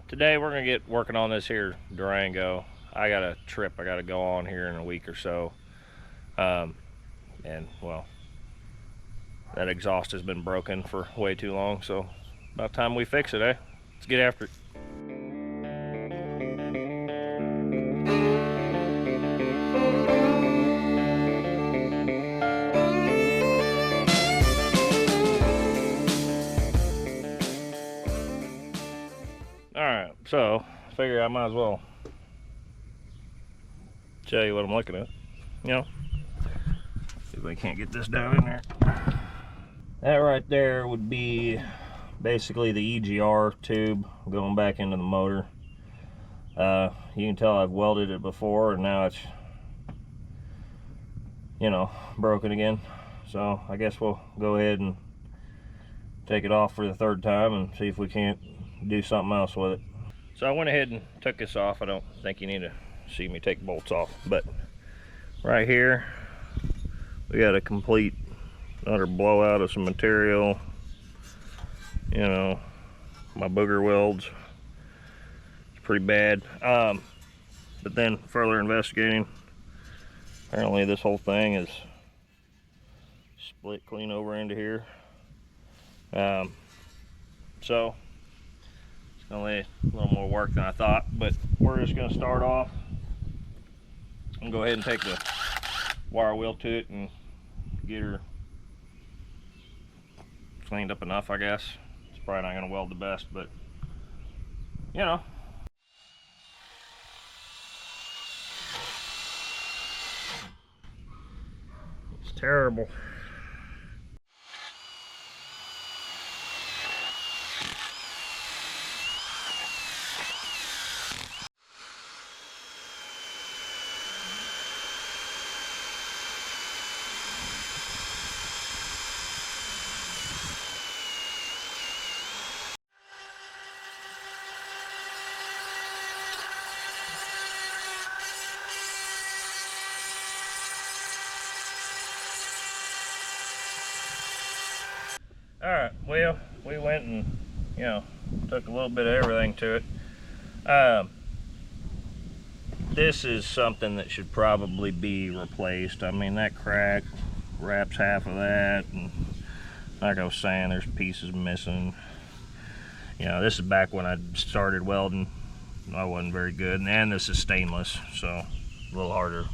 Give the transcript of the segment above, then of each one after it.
Today we're gonna get working on this here Durango. I got a trip I gotta go on here in a week or so. And well, that exhaust has been broken for way too long, so about time we fix it, eh? Let's get after it. Alright, so I figure I might as well show you what I'm looking at. You know, see if I can't get this down in there. That right there would be basically the EGR tube going back into the motor. You can tell I've welded it before and now it's, you know, broken again. So I guess we'll go ahead and take it off for the third time and see if we can't do something else with it. So I went ahead and took this off. I don't think you need to see me take bolts off, but right here we got a complete utter blowout of some material. You know, my booger welds, it's pretty bad. But then further investigating, apparently this whole thing is split clean over into here. So it's only a little more work than I thought, but we're just gonna start off and go ahead and take the wire wheel to it and get her cleaned up enough, I guess. It's probably not gonna weld the best, but you know. It's terrible. Alright, well, we went and, you know, took a little bit of everything to it. This is something that should probably be replaced. I mean, that crack wraps half of that, and like I was saying, there's pieces missing. You know, this is back when I started welding. I wasn't very good, and this is stainless, so a little harder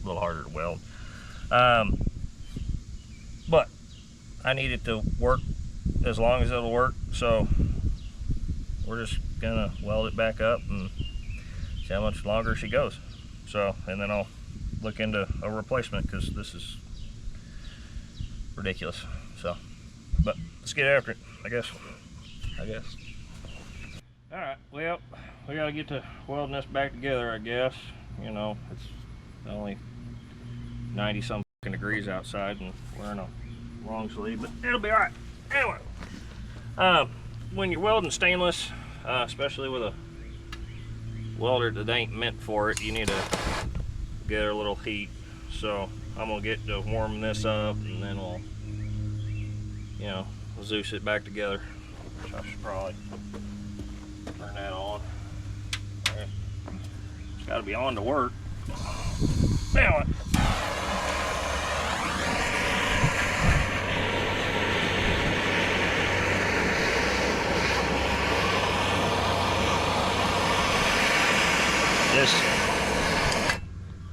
to weld. But I need it to work as long as it'll work, so we're just gonna weld it back up and see how much longer she goes. So, and then I'll look into a replacement, because this is ridiculous. So, but let's get after it, I guess. All right, well, we gotta get to welding this back together, I guess. You know, it's only 90 some degrees outside and we're in a long sleeve, but it'll be all right. Anyway, when you're welding stainless, especially with a welder that ain't meant for it, you need to get a little heat. So I'm gonna get to warm this up, and then we'll, you know, Zeus it back together. So I should probably turn that on. All right. It's got to be on to work. Anyway.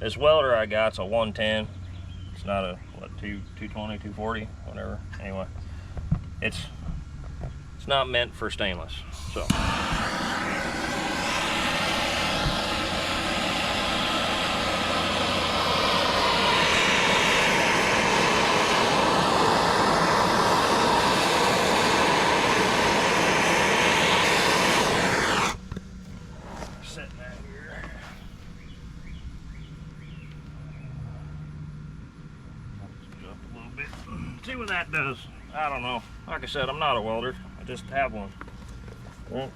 This welder I got's a 110. It's not a, what, 220, 240, whatever. Anyway, it's not meant for stainless. So see what that does. I don't know. Like I said, I'm not a welder. I just have one. Well,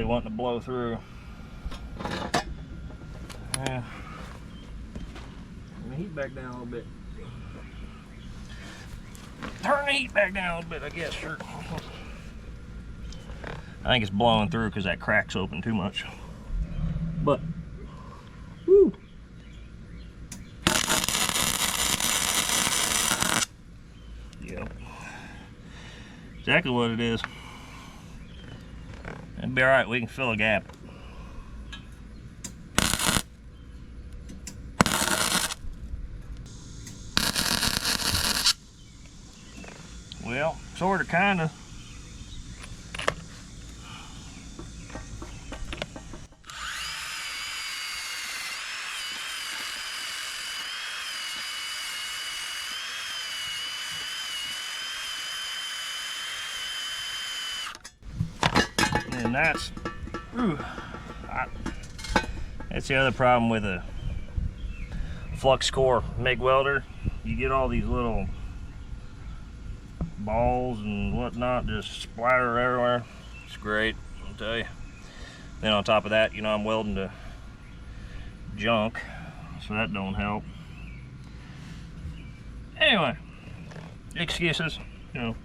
wanting to blow through. Yeah. Turn the heat back down a little bit. Turn the heat back down a little bit, I guess, sure. I think it's blowing through because that crack's open too much. But, woo! Yep. Exactly what it is. It'll be alright, we can fill a gap. Well, sorta, kinda. And that's the other problem with a flux core MIG welder. You get all these little balls and whatnot just splatter everywhere. It's great, I'll tell you. Then on top of that, you know, I'm welding to junk, so that don't help. Anyway, excuses, you know.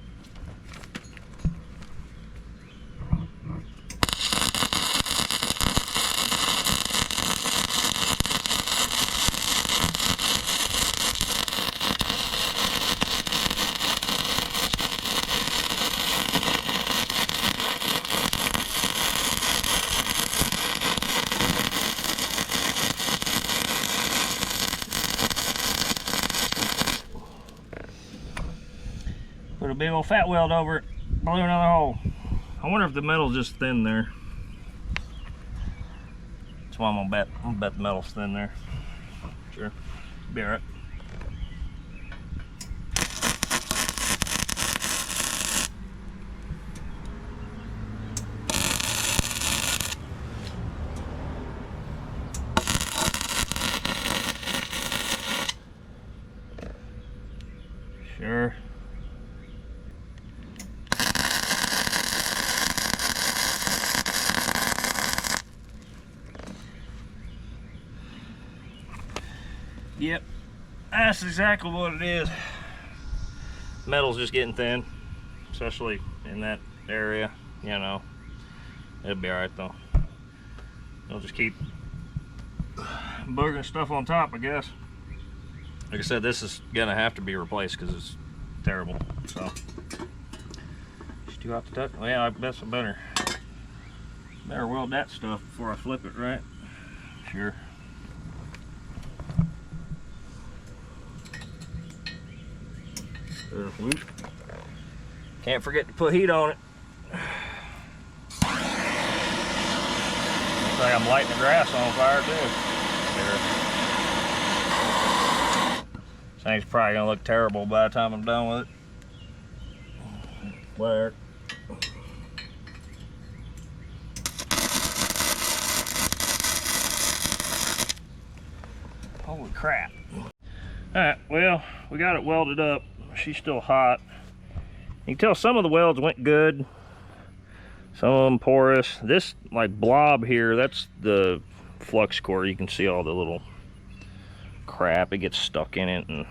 Put a big old fat weld over it, blew another hole. I wonder if the metal's just thin there. That's why I'm gonna bet the metal's thin there. Sure, be alright. Sure. Yep, that's exactly what it is. Metal's just getting thin, especially in that area, you know. It'll be alright though. I'll just keep boogering stuff on top, I guess. Like I said, this is gonna have to be replaced because it's terrible. So, it's too hot to touch. Well, yeah, I guess I better weld that stuff before I flip it, right? Sure. Whoop. Can't forget to put heat on it. Looks like I'm lighting the grass on fire too. This thing's probably gonna look terrible by the time I'm done with it. Whatever. Holy crap. Alright, well, we got it welded up. She's still hot. You can tell some of the welds went good, some of them porous. This like blob here, that's the flux core. You can see all the little crap, it gets stuck in it, and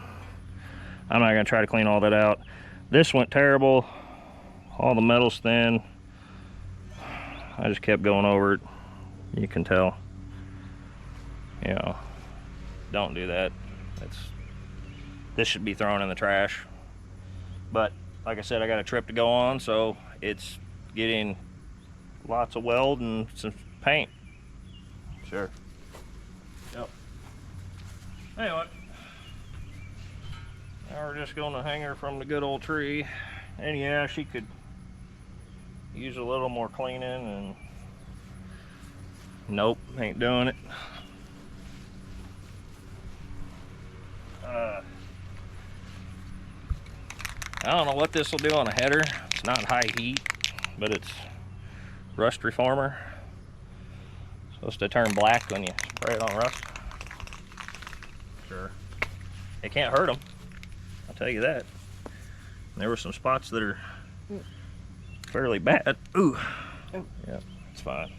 I'm not gonna try to clean all that out. This went terrible, all the metal's thin. I just kept going over it. You can tell, you know, don't do that. This should be thrown in the trash. But like I said, I got a trip to go on, so it's getting lots of weld and some paint. Sure. Yep. Anyway, now we're just gonna hang her from the good old tree. And yeah, she could use a little more cleaning, and nope, ain't doing it. I don't know what this will do on a header. It's not high heat, but it's rust reformer. It's supposed to turn black when you spray it on rust. Sure. It can't hurt them, I'll tell you that. There were some spots that are fairly bad. Ooh. Oh. Yeah, it's fine.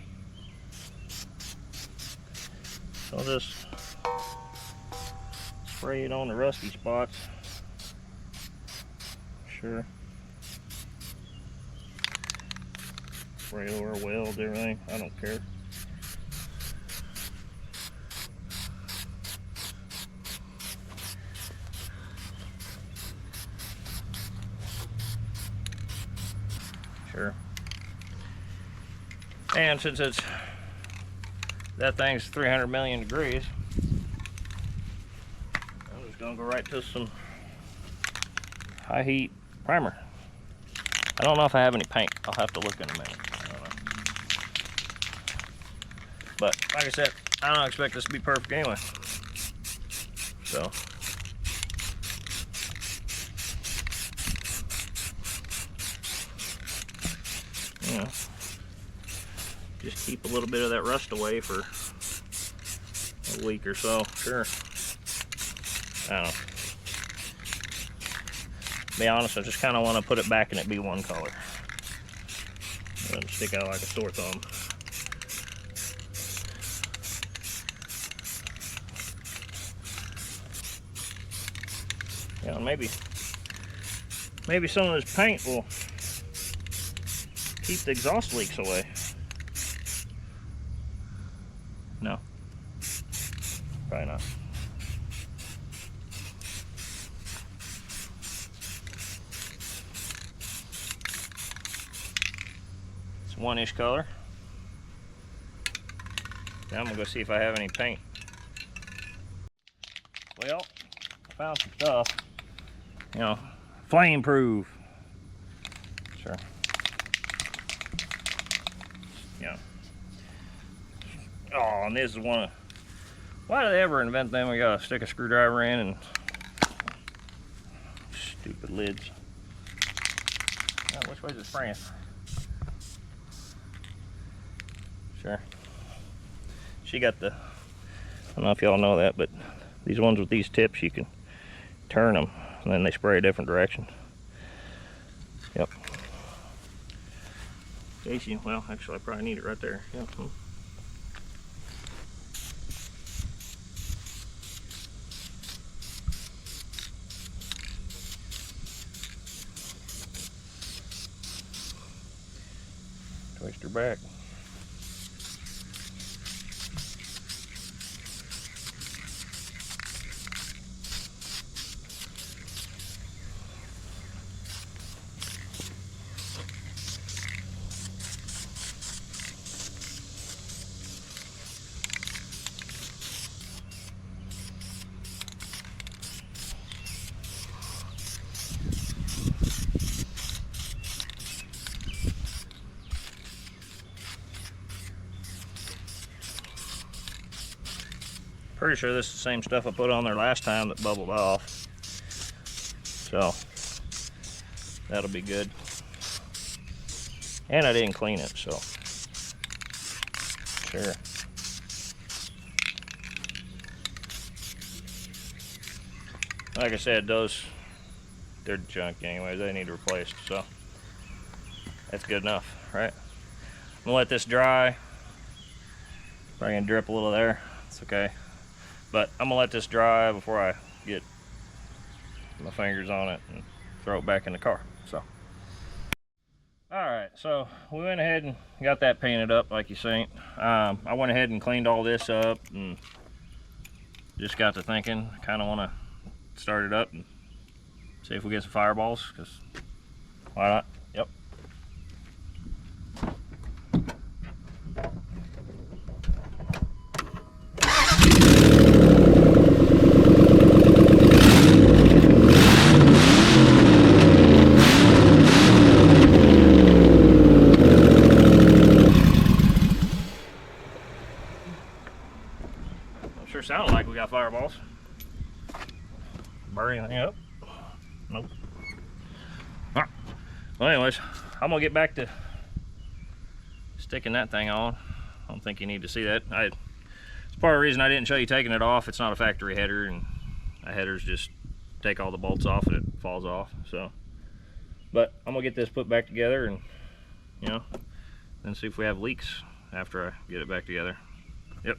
So I'll just spray it on the rusty spots. Sure. Spray over weld, everything. I don't care. Sure. And since that thing's 300 million degrees, I'm just gonna go right to some high heat primer. I don't know if I have any paint. I'll have to look in a minute. I don't know. But like I said, I don't expect this to be perfect anyway. So you know, just keep a little bit of that rust away for a week or so. Sure. I don't know. To be honest, I just kind of want to put it back and it be one color. It doesn't stick out like a sore thumb. Yeah, maybe some of this paint will keep the exhaust leaks away. No, probably not. It's one-ish color. Now I'm gonna go see if I have any paint. Well, I found some stuff. You know, flame proof. Sure. Yeah. Oh, and this is one of. Why did they ever invent them? We gotta stick a screwdriver in and. Stupid lids. Oh, which way is it spraying? Sure. She got the. I don't know if y'all know that, but these ones with these tips, you can turn them and then they spray a different direction. Yep. Casey, well, actually, I probably need it right there. Yep. Twist her back. Pretty sure this is the same stuff I put on there last time that bubbled off. So that'll be good. And I didn't clean it, so sure. Like I said, they're junk anyways. They need replaced, so that's good enough, right? I'm gonna let this dry. Probably gonna drip a little there. It's okay. But I'm gonna let this dry before I get my fingers on it and throw it back in the car. So, all right. So we went ahead and got that painted up like you seen. I went ahead and cleaned all this up and just got to thinking. I kind of want to start it up and see if we get some fireballs. Cause why not? Yep. Sure sounded like we got fireballs. Burn anything up? Nope. All right. Well, anyways, I'm gonna get back to sticking that thing on. I don't think you need to see that. It's part of the reason I didn't show you taking it off. It's not a factory header, and headers just take all the bolts off and it falls off. So, but I'm gonna get this put back together and, you know, then see if we have leaks after I get it back together. Yep.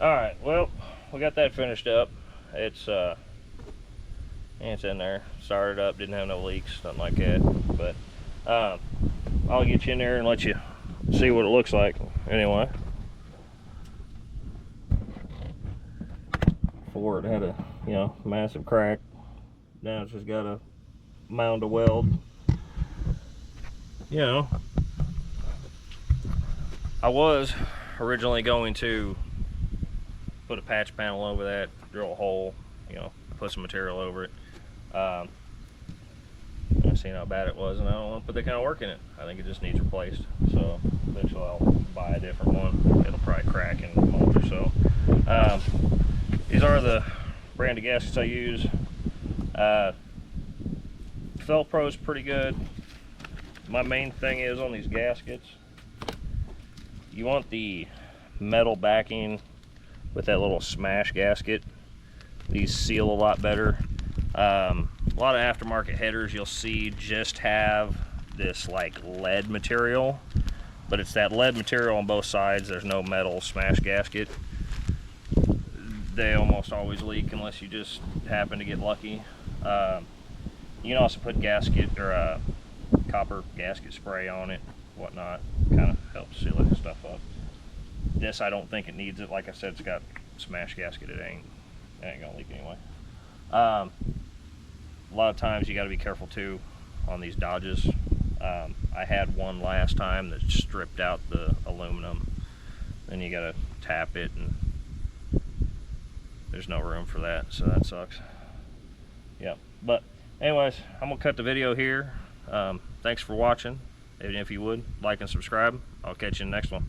All right, well, we got that finished up. It's in there, started up, didn't have no leaks, nothing like that. But I'll get you in there and let you see what it looks like. Anyway, before it had a massive crack. Now it's just got a mound of weld. I was originally going to put a patch panel over that, drill a hole, put some material over it. I seen how bad it was, and I don't want to put that kind of work in it. I think it just needs replaced. So eventually I'll buy a different one. It'll probably crack in a month or so. These are the brand of gaskets I use. Felpro's pretty good. My main thing is on these gaskets, you want the metal backing with that little smash gasket. These seal a lot better. A lot of aftermarket headers you'll see just have this like lead material, but it's that lead material on both sides. There's no metal smash gasket. They almost always leak unless you just happen to get lucky. You can also put gasket or copper gasket spray on it, whatnot. Kind of helps seal that stuff up. This, I don't think it needs it. Like I said, it's got smash gasket. It ain't gonna leak anyway. A lot of times you got to be careful too on these Dodges. I had one last time that stripped out the aluminum. Then you got to tap it, and there's no room for that, so that sucks. Yep. But anyways, I'm gonna cut the video here. Thanks for watching. And if you would like and subscribe, I'll catch you in the next one.